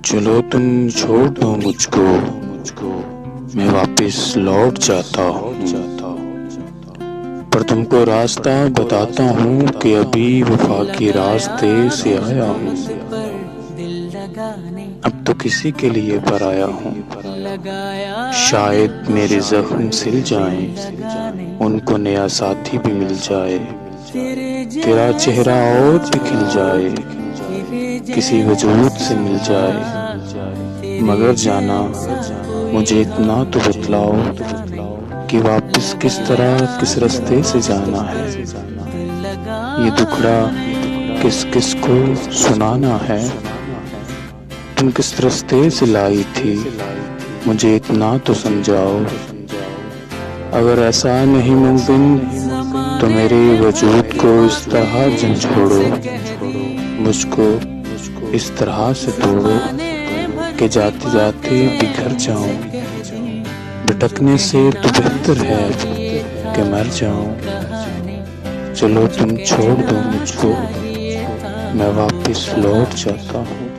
چلو تم چھوڑ دو مجھ کو، میں واپس لوٹ جاتا ہوں، پر تم کو راستہ بتاتا ہوں کہ ابھی وفا کے راستے سے آیا ہوں، اب تو کسی کے لیے پر آیا ہوں، شاید میرے زخم سل جائیں، ان کو نیا ساتھی بھی مل جائے، تیرا چہرہ اور بھی کھل جائے، کسی وجود سے مل جائے، مگر جانا مجھے اتنا تو بتلاؤ کہ واپس کس طرح کس رستے سے جانا ہے، یہ دکھڑا کس کس کو سنانا ہے، تم کس رستے سے لائی تھی مجھے اتنا تو سمجھاؤ، اگر ایسا نہیں ممکن تو میرے وجود کو اس طرح جھنجھوڑو، مجھ کو اس طرح سے توڑو کہ جاتے جاتے بکھر جاؤں، بھٹکنے سے تو بہتر ہے کہ مر جاؤں، چلو تم چھوڑ دو مجھ کو، میں واپس لوٹ جاتا ہوں۔